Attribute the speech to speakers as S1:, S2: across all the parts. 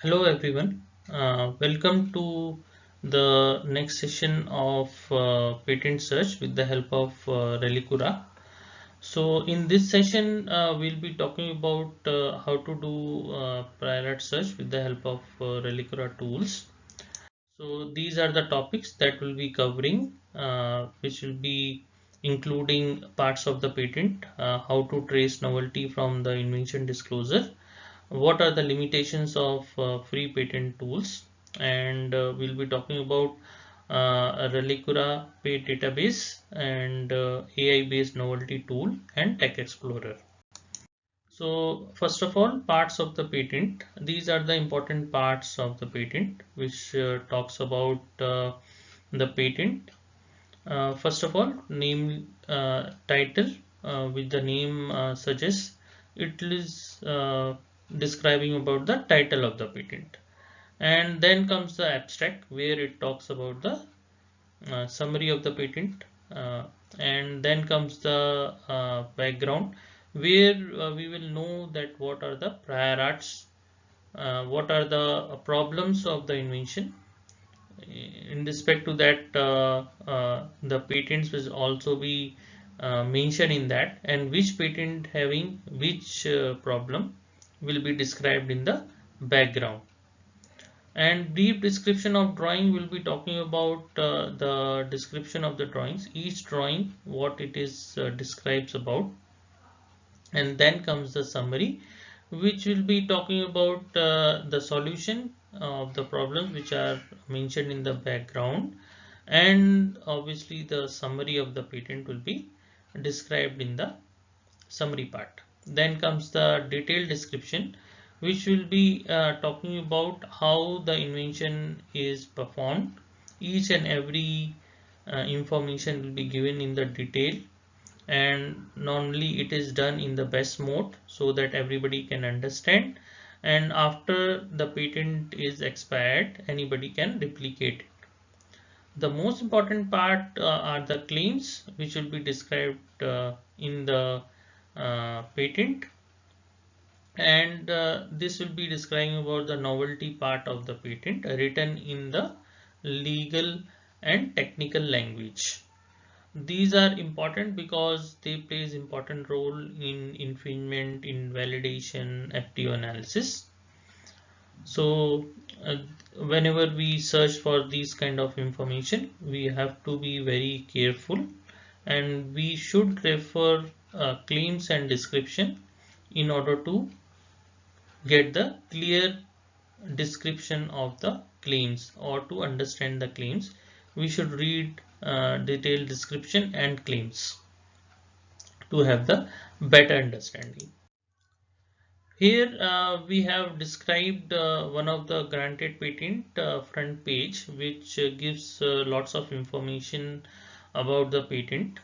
S1: Hello everyone, welcome to the next session of patent search with the help of Relicura. So in this session we'll be talking about how to do prior art search with the help of Relicura tools. So these are the topics that we'll be covering, which will be including parts of the patent, how to trace novelty from the invention disclosure, what are the limitations of free patent tools, and we'll be talking about a Relicura Pay database and AI based novelty tool and Tech Explorer. So first of all, parts of the patent. These are the important parts of the patent which talks about the patent. First of all, name, title, which the name suggests. It is describing about the title of the patent. And then comes the abstract where it talks about the summary of the patent. And then comes the background where we will know that what are the prior arts, what are the problems of the invention. In respect to that, the patents will also be mentioned in that, and which patent having which problem will be described in the background. And brief description of drawing will be talking about the description of the drawings, each drawing what it is describes about. And then comes the summary, which will be talking about the solution of the problems which are mentioned in the background, and obviously the summary of the patent will be described in the summary part. Then comes the detailed description, which will be talking about how the invention is performed. Each and every information will be given in the detail, and normally it is done in the best mode so that everybody can understand, and after the patent is expired anybody can replicate it. The most important part are the claims which will be described in the patent, and this will be describing about the novelty part of the patent written in the legal and technical language. These are important because they plays important role in infringement, invalidation, FTO analysis. So whenever we search for these kind of information, we have to be very careful, and we should refer claims and description in order to get the clear description of the claims, or to understand the claims we should read detailed description and claims to have the better understanding. Here we have described one of the granted patent front page, which gives lots of information about the patent.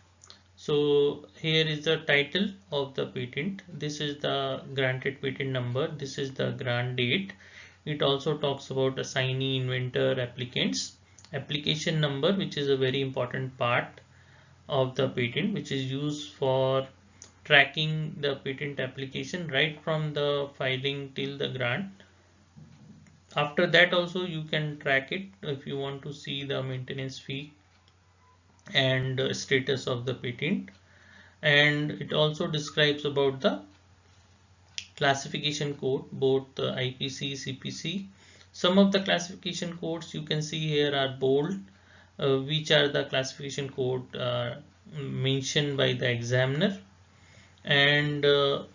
S1: So here is the title of the patent. This is the granted patent number. This is the grant date. It also talks about assignee, inventor, applicants, application number, which is a very important part of the patent, which is used for tracking the patent application right from the filing till the grant. After that also you can track it if you want to see the maintenance fee and status of the patent. And it also describes about the classification code, both IPC, CPC. Some of the classification codes you can see here are bold, which are the classification code mentioned by the examiner, and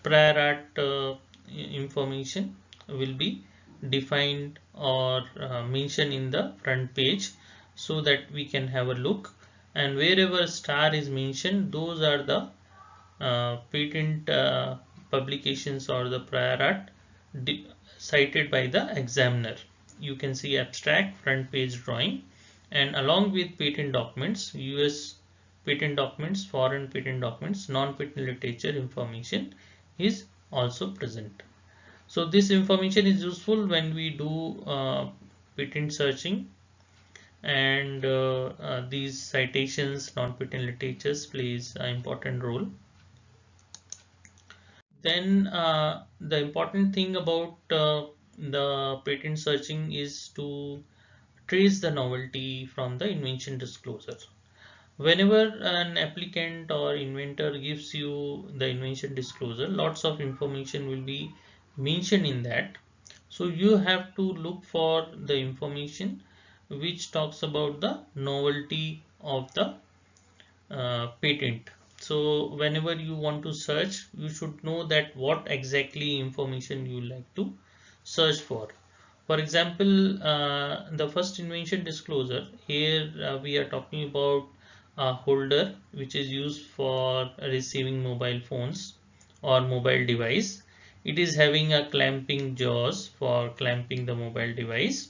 S1: prior art information will be defined or mentioned in the front page so that we can have a look. And wherever star is mentioned, those are the patent publications or the prior art cited by the examiner. You can see abstract, front page drawing, and along with patent documents, US patent documents, foreign patent documents, non-patent literature information is also present. So this information is useful when we do patent searching, and these citations, non-patent literatures plays an important role. Then the important thing about the patent searching is to trace the novelty from the invention disclosure. Whenever an applicant or inventor gives you the invention disclosure, lots of information will be mentioned in that. So you have to look for the information which talks about the novelty of the patent. So whenever you want to search, you should know that what exactly information you like to search for. For example, the first invention disclosure here, we are talking about a holder which is used for receiving mobile phones or mobile device. It is having a clamping jaws for clamping the mobile device.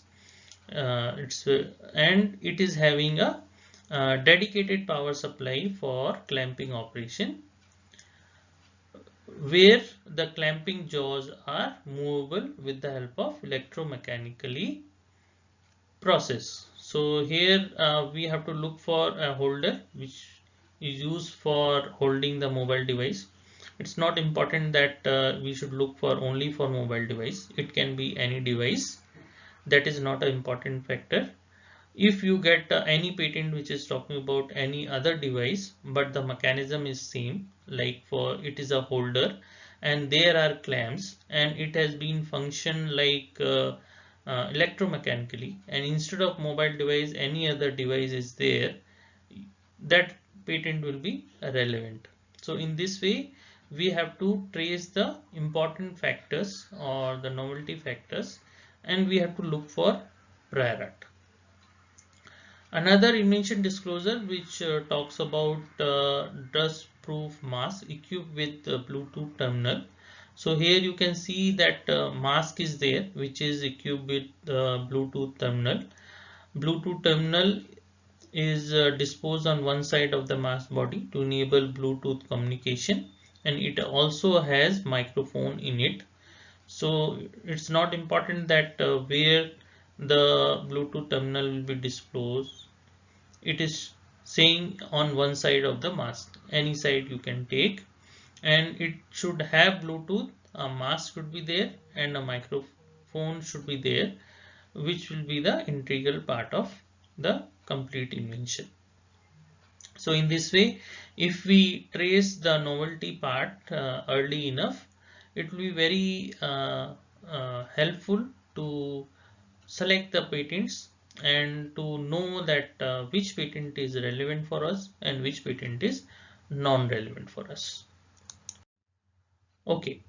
S1: And it is having a dedicated power supply for clamping operation, where the clamping jaws are movable with the help of electromechanically process. So here we have to look for a holder which is used for holding the mobile device. It's not important that we should look for only for mobile device. It can be any device. That is not an important factor. If you get any patent which is talking about any other device, but the mechanism is same, like for it is a holder and there are clamps and it has been function like electromechanically, and instead of mobile device any other device is there, that patent will be relevant. So in this way we have to trace the important factors or the novelty factors, and we have to look for prior art. Another invention disclosure which talks about dust-proof mask equipped with Bluetooth terminal. So here you can see that mask is there which is equipped with Bluetooth terminal. Bluetooth terminal is disposed on one side of the mask body to enable Bluetooth communication, and it also has microphone in it. So it's not important that where the Bluetooth terminal will be disclosed. It is saying on one side of the mask, any side you can take, and it should have Bluetooth, a mask should be there and a microphone should be there, which will be the integral part of the complete invention. So in this way, if we trace the novelty part early enough, it will be very helpful to select the patents and to know that which patent is relevant for us and which patent is non-relevant for us. Okay,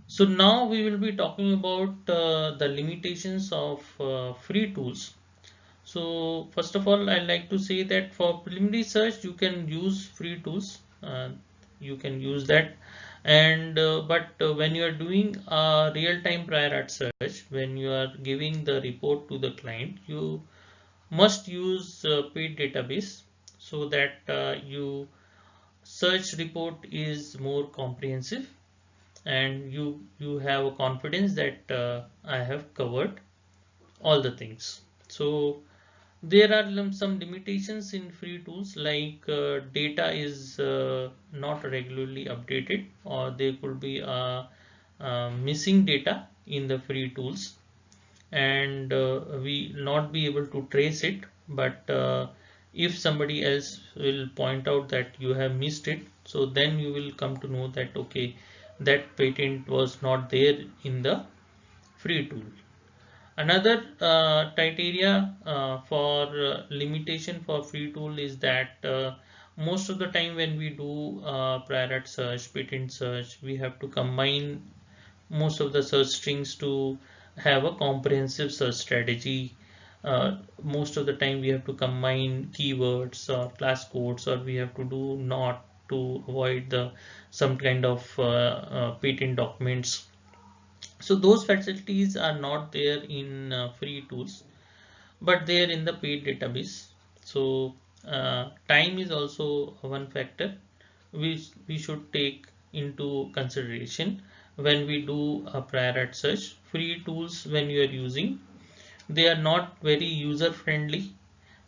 S1: so now we will be talking about the limitations of free tools. So first of all, I like to say that for preliminary search, you can use free tools. You can use that, and but when you are doing a real-time prior art search, when you are giving the report to the client, you must use paid database, so that you search report is more comprehensive and you have a confidence that I have covered all the things. So there are some limitations in free tools, like data is not regularly updated, or there could be missing data in the free tools, and we not be able to trace it. But if somebody else will point out that you have missed it, so then you will come to know that okay, that patent was not there in the free tool. Another criteria for limitation for free tool is that most of the time when we do prior art search, patent search, we have to combine most of the search strings to have a comprehensive search strategy. Most of the time we have to combine keywords or class codes, or we have to do not to avoid the some kind of patent documents. So those facilities are not there in free tools, but they are in the paid database. So time is also one factor which we should take into consideration when we do a prior art search. Free tools, when you are using, they are not very user friendly,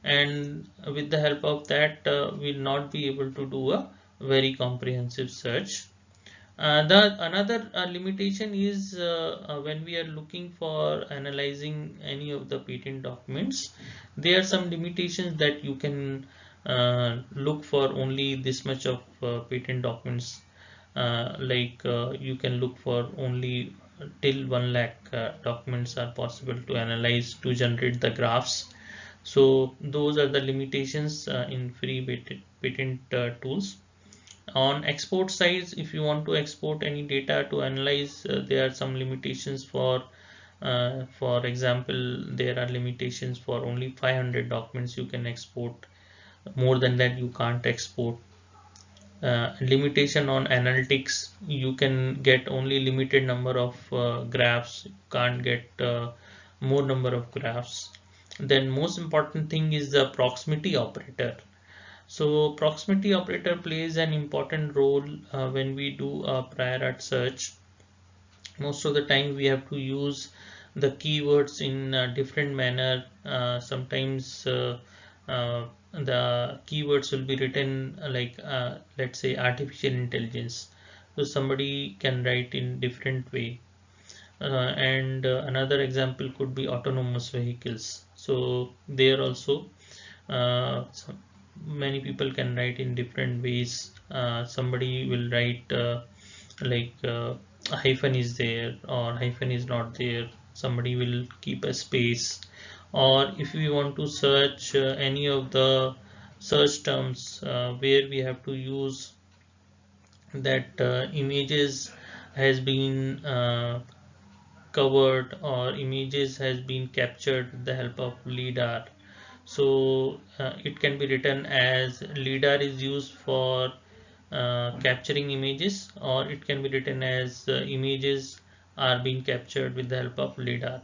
S1: and with the help of that we'll not be able to do a very comprehensive search. The another limitation is when we are looking for analyzing any of the patent documents, there are some limitations that you can look for only this much of patent documents. You can look for only till 1 lakh documents are possible to analyze to generate the graphs. So those are the limitations in free patent tools. On export sides, if you want to export any data to analyze, there are some limitations for example, there are limitations for only 500 documents you can export. More than that you can't export. Limitation on analytics, you can get only limited number of graphs, you can't get more number of graphs. Then most important thing is the proximity operator. So proximity operator plays an important role when we do a prior art search. Most of the time we have to use the keywords in a different manner. Sometimes the keywords will be written let's say artificial intelligence. So somebody can write in different way. And another example could be autonomous vehicles. So there also so many people can write in different ways. Somebody will write like a hyphen is there or hyphen is not there. Somebody will keep a space. Or if we want to search any of the search terms where we have to use that images has been covered or images has been captured with the help of LiDAR. So it can be written as LiDAR is used for capturing images, or it can be written as images are being captured with the help of LiDAR.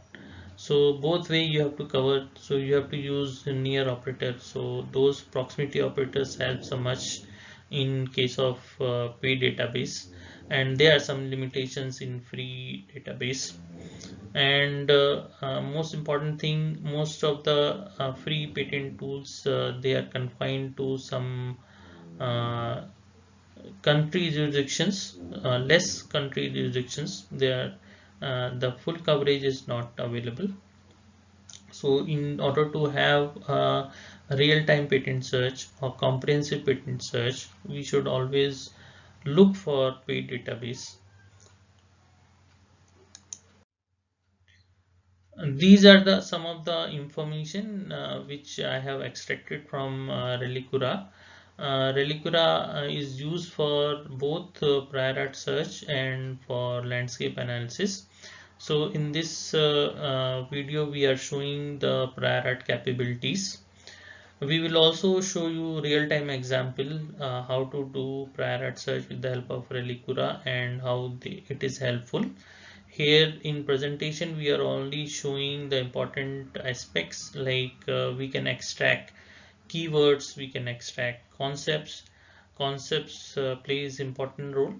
S1: So both way you have to cover. So you have to use near operator. So those proximity operators help so much in case of paid database, and there are some limitations in free database. And most important thing, most of the free patent tools they are confined to some uh, country jurisdictions, less country jurisdictions. There the full coverage is not available. So in order to have a real-time patent search or comprehensive patent search, we should always look for paid database. And these are the some of the information which I have extracted from Relicura. Relicura is used for both prior art search and for landscape analysis. So in this video we are showing the prior art capabilities. We will also show you real-time example how to do prior art search with the help of Relicura and how it is helpful. Here in presentation we are only showing the important aspects, like we can extract keywords, we can extract concepts. Concepts plays important role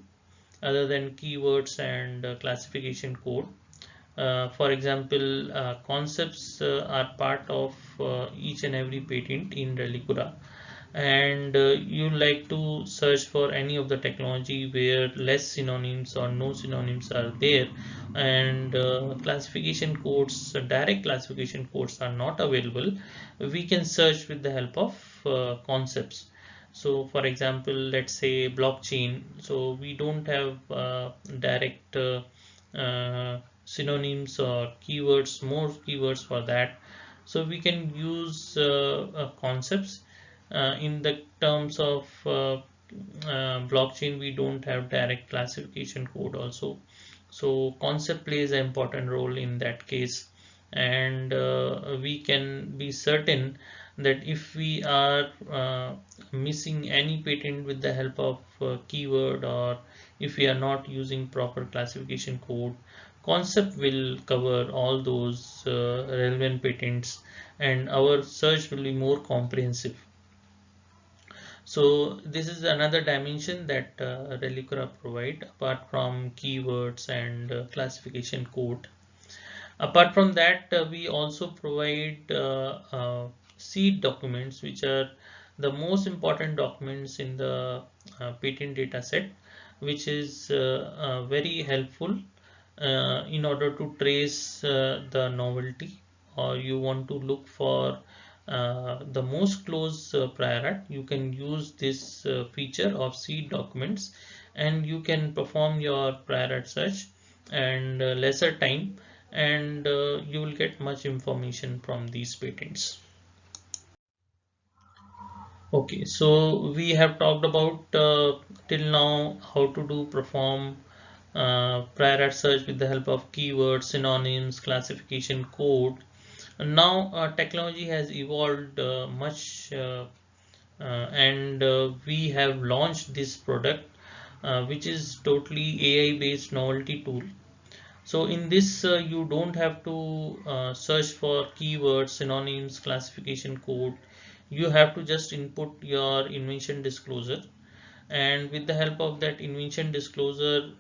S1: other than keywords and classification code. For example, concepts are part of each and every patent in Relicura, and you like to search for any of the technology where less synonyms or no synonyms are there, and classification codes, direct classification codes are not available. We can search with the help of concepts. So for example, let's say blockchain. So we don't have direct synonyms or keywords, more keywords for that. So we can use concepts. In the terms of blockchain, we don't have direct classification code also. So concept plays an important role in that case, and we can be certain that if we are missing any patent with the help of keyword, or if we are not using proper classification code, concept will cover all those relevant patents, and our search will be more comprehensive. So this is another dimension that Relicura provide apart from keywords and classification code. Apart from that, we also provide seed documents, which are the most important documents in the patent data set. which is very helpful in order to trace the novelty, or you want to look for the most close prior art. You can use this feature of seed documents, and you can perform your prior art search and lesser time, and you will get much information from these patents. Okay, so we have talked about till now how to do perform prior art search with the help of keywords, synonyms, classification code. And now technology has evolved much, and we have launched this product, which is totally AI based novelty tool. So in this, you don't have to search for keywords, synonyms, classification code. You have to just input your invention disclosure, and with the help of that invention disclosure,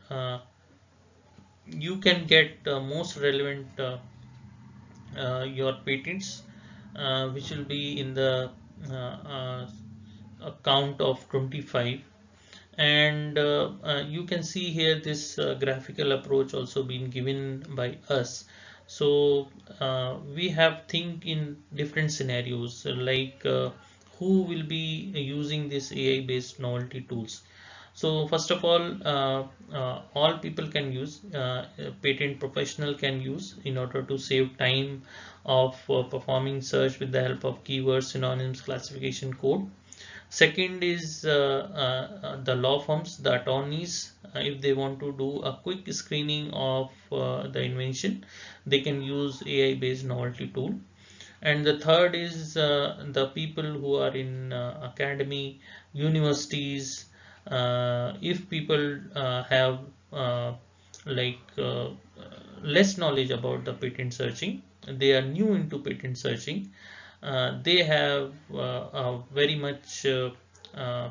S1: you can get most relevant your patents, which will be in the count of 25. And you can see here this graphical approach also been given by us. So we have think in different scenarios, like who will be using this AI based novelty tools. So first of all people can use, patent professional can use in order to save time of performing search with the help of keywords, synonyms, classification code. Second is the law firms, the attorneys, if they want to do a quick screening of the invention, they can use AI based novelty tool. And the third is the people who are in academy, universities. If people have like less knowledge about the patent searching, they are new into patent searching, they have very much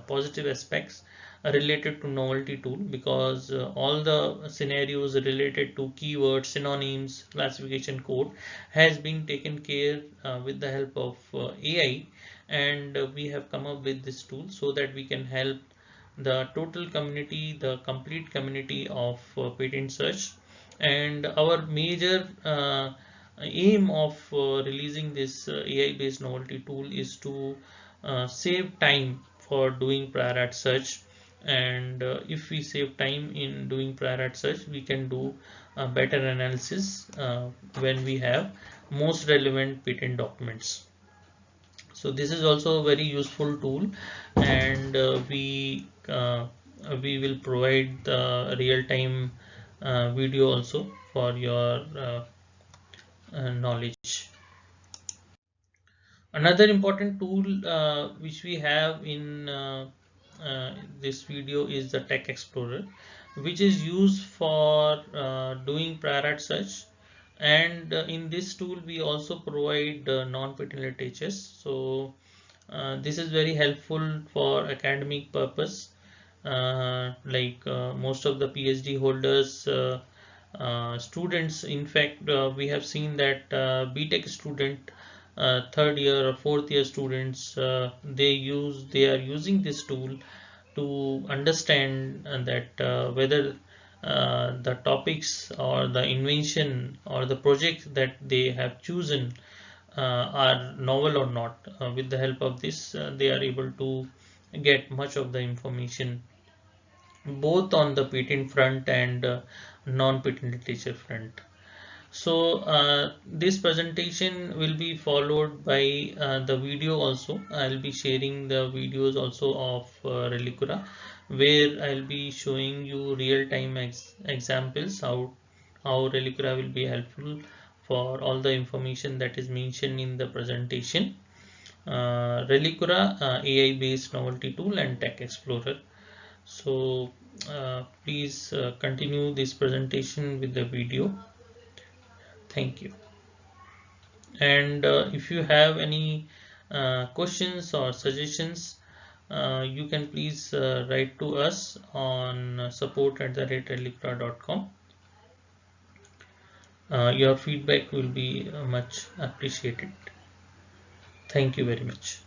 S1: positive aspects related to novelty tool, because all the scenarios related to keywords, synonyms, classification code has been taken care with the help of AI, and we have come up with this tool so that we can help the total community, the complete community of patent search. And our major aim of releasing this AI based novelty tool is to save time for doing prior art search. And if we save time in doing prior art search, we can do a better analysis when we have most relevant patent documents. So this is also a very useful tool, and we will provide the real-time video also for your knowledge. Another important tool which we have in this video is the Tech Explorer, which is used for doing prior art search. And in this tool we also provide non-patent literatures. So this is very helpful for academic purpose, like most of the PhD holders, students. In fact, we have seen that BTech student, third year or fourth year students, they are using this tool to understand that whether the topics or the invention or the project that they have chosen are novel or not. With the help of this, they are able to get much of the information both on the patent front and non-patent literature front. So this presentation will be followed by the video also. I'll be sharing the videos also of Relicura, where I'll be showing you real-time examples how Relicura will be helpful for all the information that is mentioned in the presentation. Relicura, AI-based novelty tool, and Tech Explorer. So please continue this presentation with the video. Thank you. And if you have any questions or suggestions, you can please write to us on support@relicura.com. Your feedback will be much appreciated. Thank you very much.